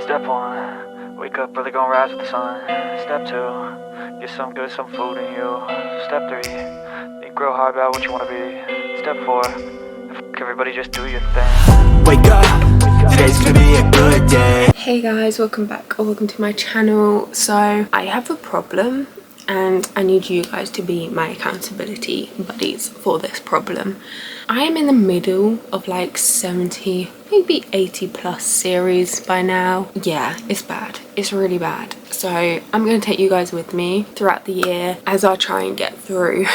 Step 1, wake up early, gonna rise with the sun. Step 2, get some good, some food in you. Step 3, think real hard about what you wanna be. Step 4, everybody just do your thing. Wake up, today's gonna be a good day. Hey guys, welcome back or welcome to my channel. So I have a problem and I need you guys to be my accountability buddies for this problem. I am in the middle of like 70, maybe 80 plus series by now. Yeah, it's bad. It's really bad. So I'm going to take you guys with me throughout the year as I try and get through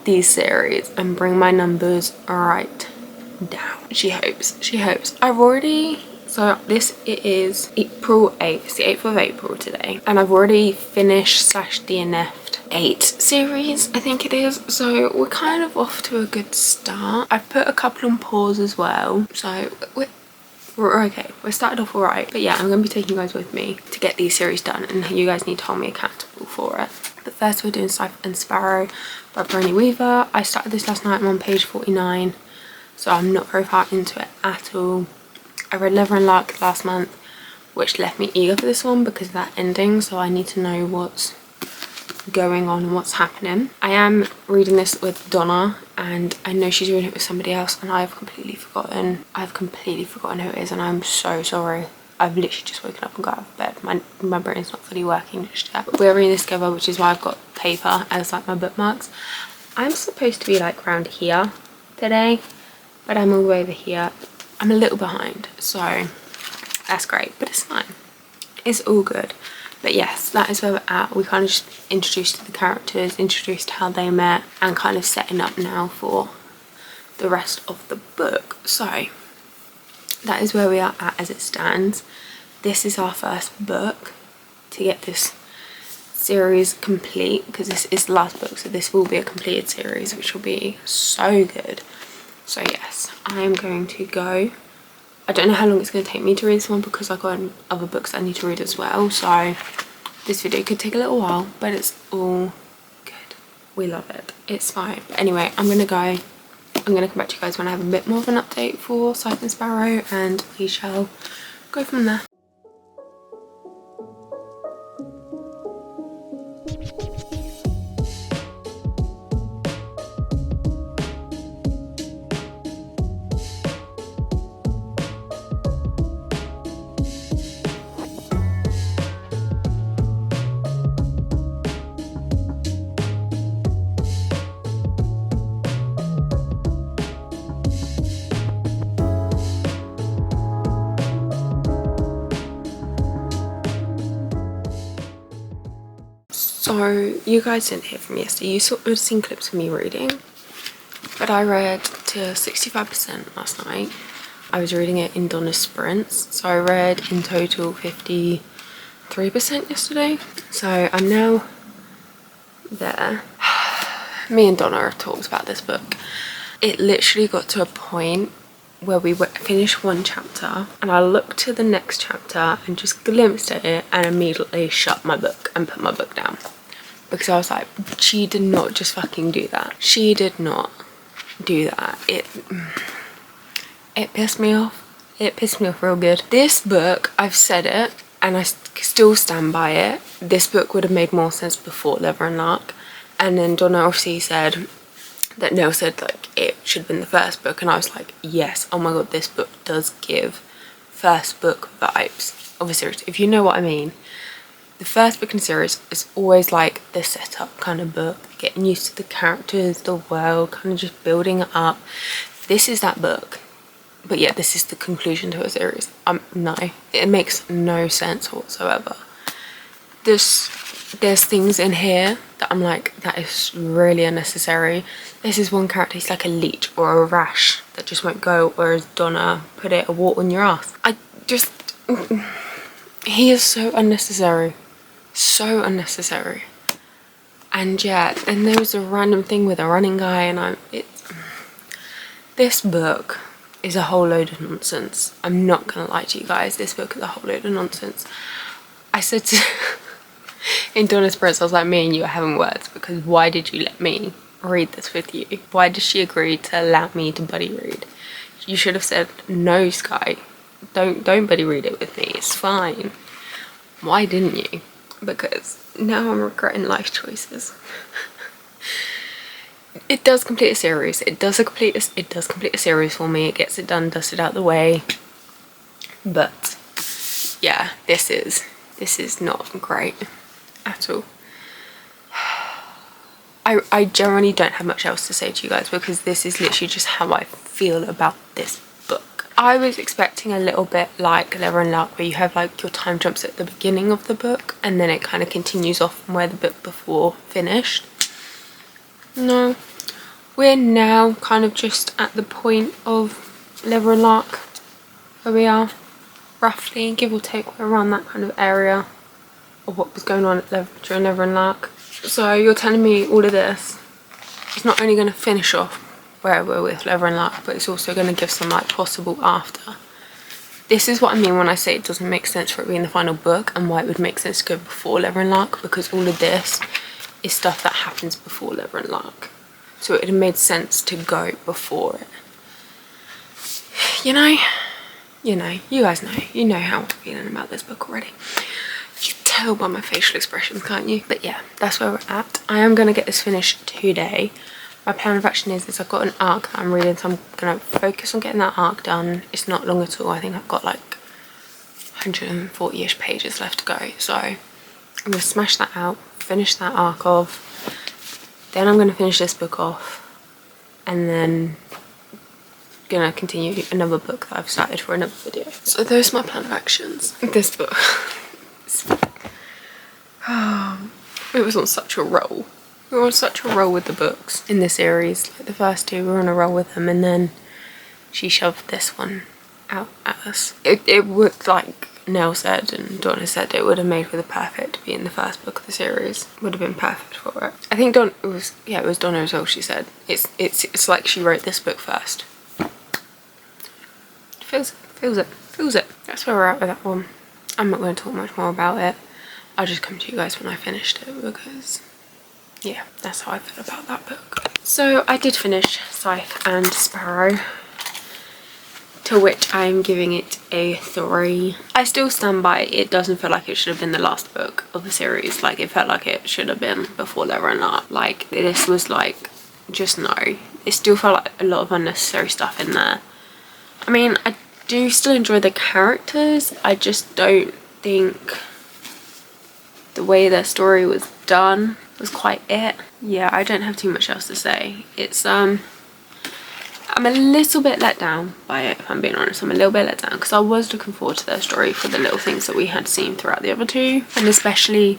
these series and bring my numbers right down. She hopes. I've already... So it is April 8th, it's the 8th of April today, and I've already finished / DNF'd 8 series, I think it is, so we're kind of off to a good start. I've put a couple on pause as well, so we're okay. We started off alright, but yeah, I'm going to be taking you guys with me to get these series done, and you guys need to hold me accountable for it. But first we're doing Scythe and Sparrow by Brynne. I started this last night, I'm on page 49, so I'm not very far into it at all. I read Leather and Lark last month, which left me eager for this one because of that ending, so I need to know what's going on and what's happening. I am reading this with Donna, and I know she's reading it with somebody else, and I've completely forgotten who it is, and I'm so sorry. I've literally just woken up and got out of bed. My brain is not fully working just yet. But we're reading this together, which is why I've got paper as like my bookmarks. I'm supposed to be like around here today, but I'm all the way over here. I'm a little behind, so that's great, but it's fine. It's all good. But yes, that is where we're at. We kind of just introduced the characters, introduced how they met, and kind of setting up now for the rest of the book. So that is where we are at as it stands. This is our first book to get this series complete, because this is the last book, so this will be a completed series, which will be so good. So yes, I am going to go. I don't know how long it's going to take me to read this one because I've got other books I need to read as well. So this video could take a little while, but it's all good. We love it. It's fine. But anyway, I'm going to go. I'm going to come back to you guys when I have a bit more of an update for Scythe and Sparrow, and we shall go from there. So you guys didn't hear from me yesterday. You sort of seen clips of me reading, but I read to 65% last night. I was reading it in Donna's sprints, so I read in total 53% yesterday. So I'm now there. Me and Donna have talked about this book. It literally got to a point where we finished one chapter and I looked to the next chapter and just glimpsed at it and immediately shut my book and put my book down, because I was like, she did not just fucking do that. She did not do that. It pissed me off. It pissed me off real good. This book, I've said it and I still stand by it. This book would have made more sense before Leather and Lark. And then Donna obviously said that Nell said like it should have been the first book, and I was like, yes, oh my god, this book does give first book vibes of a series, if you know what I mean. The first book in the series is always like the setup kind of book, getting used to the characters, the world, kind of just building it up. This is that book, but yet this is the conclusion to a series. No, it makes no sense whatsoever. There's things in here that I'm like, that is really unnecessary. This is one character, he's like a leech or a rash that just won't go, whereas Donna put it, a wart on your ass. He is so unnecessary. So unnecessary. And yeah, and there was a random thing with a running guy, and this book is a whole load of nonsense. I'm not gonna lie to you guys, this book is a whole load of nonsense. I said to in Donna's Prince, I was like, me and you are having words, because why did you let me read this with you? Why did she agree to allow me to buddy read? You should have said, no, Sky, don't buddy read it with me, it's fine. Why didn't you? Because now I'm regretting life choices. It does complete a series. It does complete a series for me. It gets it done, dusted out the way. But yeah, this is not great at all. I generally don't have much else to say to you guys, because this is literally just how I feel about this book. I was expecting a little bit like Leather and Luck, where you have like your time jumps at the beginning of the book and then it kind of continues off from where the book before finished. No, we're now kind of just at the point of Leather and Luck, where we are roughly, give or take, we're around that kind of area of what was going on at during Leather and Luck. So you're telling me all of this is not only going to finish off where we're with Leather and Luck, but it's also going to give some like possible after. This is what I mean when I say it doesn't make sense for it being the final book, and why it would make sense to go before Leather and Luck, because all of this is stuff that happens before Leather and Luck. So it made sense to go before it. You guys know, you know how I'm feeling about this book already. You can tell by my facial expressions, can't you? But yeah, that's where we're at. I am going to get this finished today. My plan of action is I've got an arc that I'm reading, so I'm going to focus on getting that arc done. It's not long at all. I think I've got like 140-ish pages left to go. So I'm going to smash that out, finish that arc off. Then I'm going to finish this book off, and then gonna continue another book that I've started for another video. So those are my plan of actions. This book, it was on such a roll. We were on such a roll with the books in this series. Like the first two, we were on a roll with them, and then she shoved this one out at us. It would, like Nell said and Donna said, it would have made for the perfect to be in the first book of the series. Would have been perfect for it. I think it was Donna as well. She said it's like she wrote this book first. Feels it. That's where we're at with that one. I'm not going to talk much more about it. I'll just come to you guys when I finished it, because yeah, that's how I feel about that book. So I did finish Scythe and Sparrow, to which I'm giving it a 3. I still stand by it. Doesn't feel like it should have been the last book of the series. Like, it felt like it should have been before Leather and Luck. Like, this was like, just no. It still felt like a lot of unnecessary stuff in there. I mean, I do still enjoy the characters. I just don't think the way their story was done was quite it. Yeah, I don't have too much else to say. It's I'm a little bit let down by it, if I'm being honest. I'm a little bit let down, because I was looking forward to their story for the little things that we had seen throughout the other two, and especially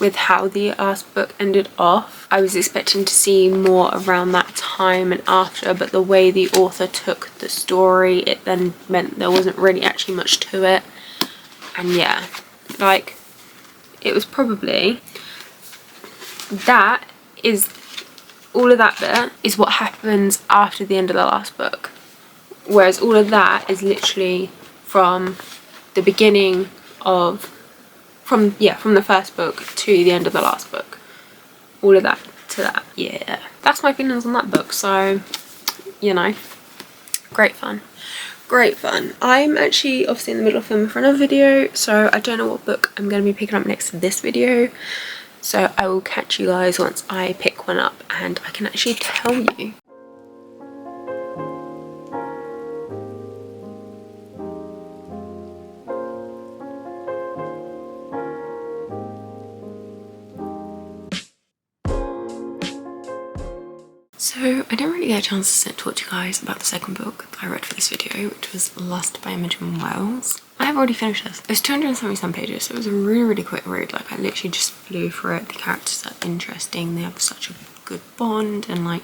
with how the last book ended off. I was expecting to see more around that time and after, but the way the author took the story, it then meant there wasn't really actually much to it. And yeah, like, it was probably, that is, all of that bit is what happens after the end of the last book, whereas all of that is literally from the beginning of, from the first book to the end of the last book. All of that to that. Yeah, that's my feelings on that book. So, you know, great fun. I'm actually obviously in the middle of filming for another video, so I don't know what book I'm going to be picking up next to this video. So I will catch you guys once I pick one up and I can actually tell you. So I didn't really get a chance to sit and talk to you guys about the second book that I read for this video, which was Lust by Imogen Wells. I have already finished this. It's 270 pages, so it was a really quick read. Like, I literally just flew through it. The characters are interesting, they have such a good bond, and like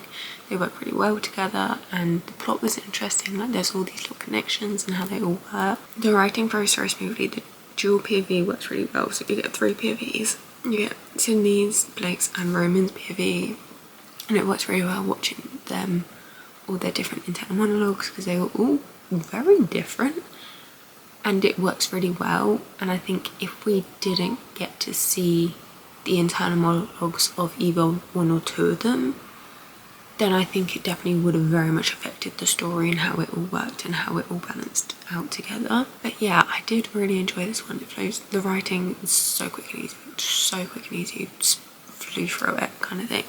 they work really well together, and the plot was interesting. Like, there's all these little connections and how they all work. The writing very smoothly. The dual POV works really well, so you get 3 POVs. You get Sydney's, Blake's and Roman's POV. And it works really well watching them, all their different internal monologues, because they were all very different, and it works really well. And I think if we didn't get to see the internal monologues of either one or two of them, then I think it definitely would have very much affected the story and how it all worked and how it all balanced out together. But yeah, I did really enjoy this one. It flows, the writing is so quick and easy, so quick and easy, just flew through it kind of thing.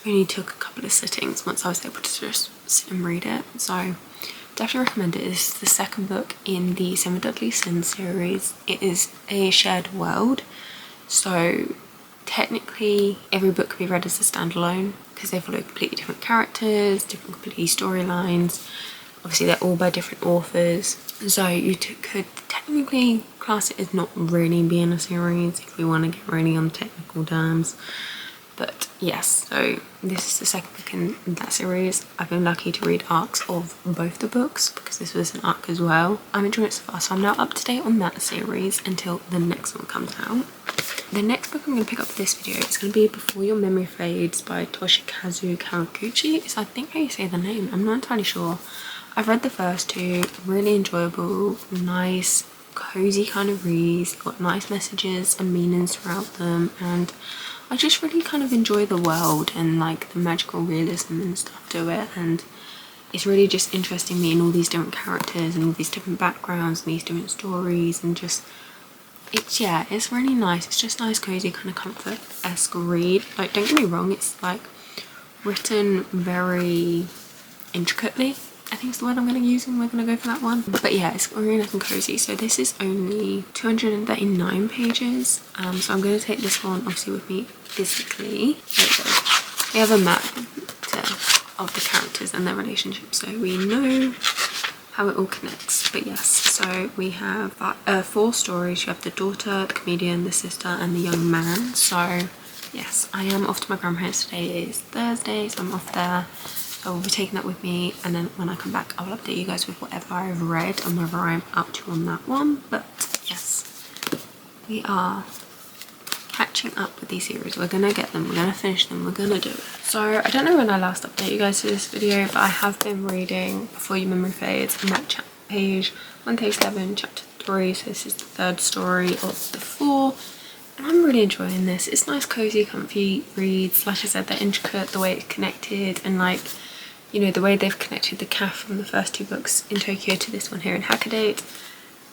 Only took a couple of sittings once I was able to just sit and read it. So definitely recommend it. It's the second book in the Seven Deadly Sins series. It is a shared world, so technically every book can be read as a standalone because they follow completely different characters, different completely storylines. Obviously they're all by different authors, so you could technically class it as not really being a series if we want to get really on technical terms. But yes, so this is the second book in that series. I've been lucky to read arcs of both the books because this was an arc as well. I'm enjoying it so far, so I'm now up to date on that series until the next one comes out. The next book I'm going to pick up for this video is going to be Before Your Memory Fades by Toshikazu Kawaguchi. Is I think how you say the name, I'm not entirely sure. I've read the first two, really enjoyable, nice, cozy kind of reads, got nice messages and meanings throughout them, and I just really kind of enjoy the world and like the magical realism and stuff to it, and it's really just interesting me in all these different characters and all these different backgrounds and these different stories, and just it's really nice. It's just nice, cozy, kind of comfort-esque read. Like, don't get me wrong, it's like written very intricately, I think is the word I'm going to use, and we're going to go for that one. But yeah, it's really nice and cozy. So this is only 239 pages. So I'm going to take this one obviously with me physically. There it goes. We have a map of the characters and their relationships, so we know how it all connects. But yes, so we have 4 stories. You have the daughter, the comedian, the sister, and the young man. So yes, I am off to my grandparents. Today is Thursday, so I'm off there. So I'll be taking that with me, and then when I come back I will update you guys with whatever I've read and whether I'm up to on that one. But yes, we are catching up with these series. We're gonna get them, we're gonna finish them, we're gonna do it. So I don't know when I last updated you guys to this video, but I have been reading Before Your Memory Fades. I'm at page 137, chapter 3, so this is the 3rd story of the 4. And I'm really enjoying this. It's nice, cozy, comfy reads. Like I said, they're intricate, the way it's connected, and like, you know, the way they've connected the calf from the first 2 books in Tokyo to this one here in Hakadate.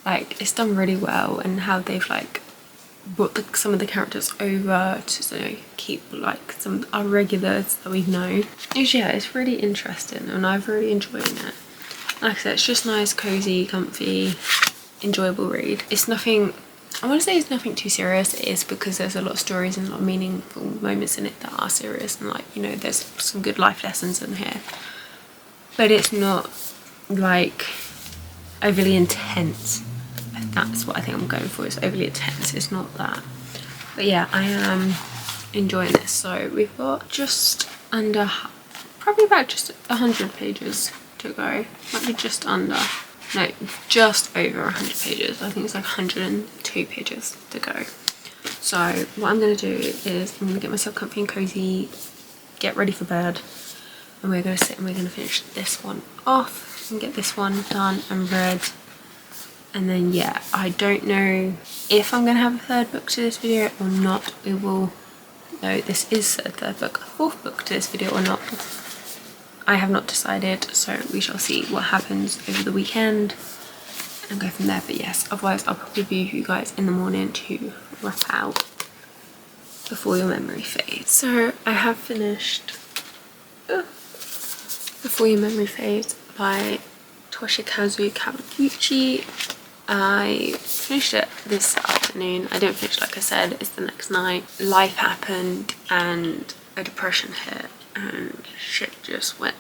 Like, it's done really well, and how they've like brought some of the characters over to keep like some of our regulars that we know. Yeah, it's really interesting and I've really enjoyed it. Like I said, it's just nice, cozy, comfy, enjoyable read. It's nothing, I want to say it's nothing too serious. It is, because there's a lot of stories and a lot of meaningful moments in it that are serious, and like, you know, there's some good life lessons in here, but it's not like overly intense. That's what I think I'm going for, is overly intense. It's not that. But yeah, I am enjoying this. So we've got just under, probably about just 100 pages to go. Might be just under, no, just over 100 pages. I think it's like 102 pages to go. So what I'm going to do is I'm going to get myself comfy and cozy, get ready for bed, and we're going to sit and we're going to finish this one off and get this one done and read. And then yeah, I don't know if I'm going to have a 3rd book to this video or not. We will know. This is a 3rd book, a 4th book to this video or not. I have not decided, so we shall see what happens over the weekend and go from there. But yes, otherwise I'll probably be with you guys in the morning to wrap out Before Your Memory Fades. So I have finished Before Your Memory Fades by Toshikazu Kawaguchi. I finished it this afternoon. I didn't finish, like I said, it's the next night. Life happened and a depression hit and shit just went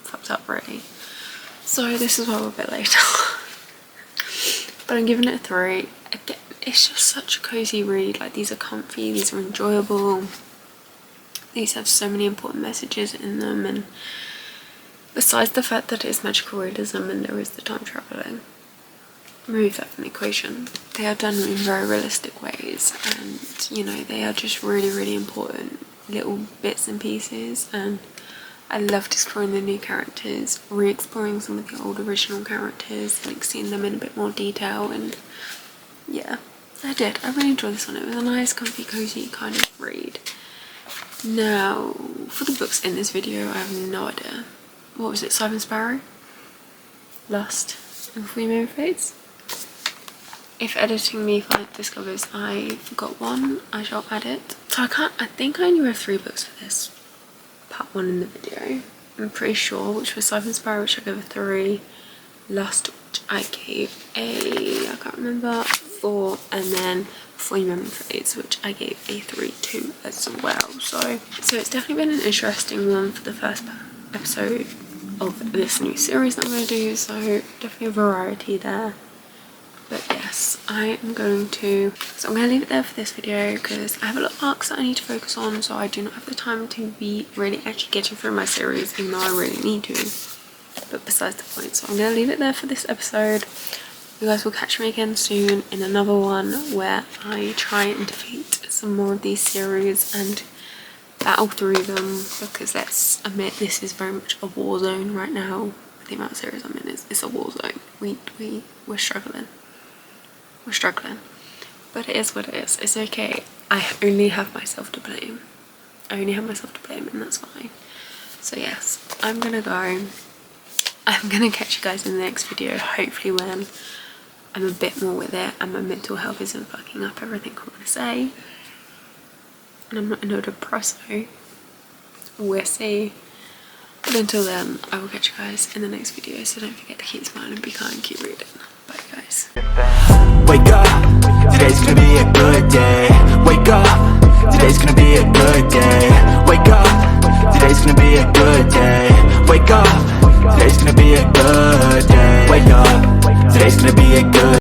fucked up really. So this is why we're a bit later. But I'm giving it a 3. Again, it's just such a cozy read. Like, these are comfy, these are enjoyable. These have so many important messages in them, and besides the fact that it's magical realism and there is the time travelling, remove that from the equation. They are done in very realistic ways, and you know, they are just really, really important little bits and pieces. And I loved exploring the new characters, re-exploring some of the old original characters, like seeing them in a bit more detail. And yeah, I did. I really enjoyed this one. It was a nice, comfy, cozy kind of read. Now, for the books in this video, I have no idea. What was it? Scythe and Sparrow? Lust and Before You Move Fades? If editing me discovers I forgot one, I shall add it. So I think I only have 3 books for this part 1 in the video. I'm pretty sure, which was Scythe and Sparrow, which I gave a 3. Lust, which I gave I can't remember, 4, and then Before You Move Fades, which I gave a 3 to as well. So it's definitely been an interesting one for the first episode of this new series that I'm going to do, so definitely a variety there. But yes, I'm going to leave it there for this video because I have a lot of arcs that I need to focus on, so I do not have the time to be really actually getting through my series, even though I really need to. But besides the point, so I'm going to leave it there for this episode. You guys will catch me again soon in another one where I try and defeat some more of these series and battle through them, because let's admit this is very much a war zone right now. The amount of series I'm in it's a war zone. We're struggling. We're struggling, but it is what it is. It's okay. I only have myself to blame. And that's fine. So yes, I'm gonna go. I'm gonna catch you guys in the next video, hopefully when I'm a bit more with it and my mental health isn't fucking up everything I'm gonna say, and I'm not in a depresso. We'll see. But until then, I will catch you guys in the next video, so don't forget to keep smiling, be kind, keep reading. Bye guys. Wake up, today's gonna be a good day. Wake up, today's gonna be a good day. Wake up, today's gonna be a good day. Wake up, today's gonna be a good day. Wake up, today's gonna be a good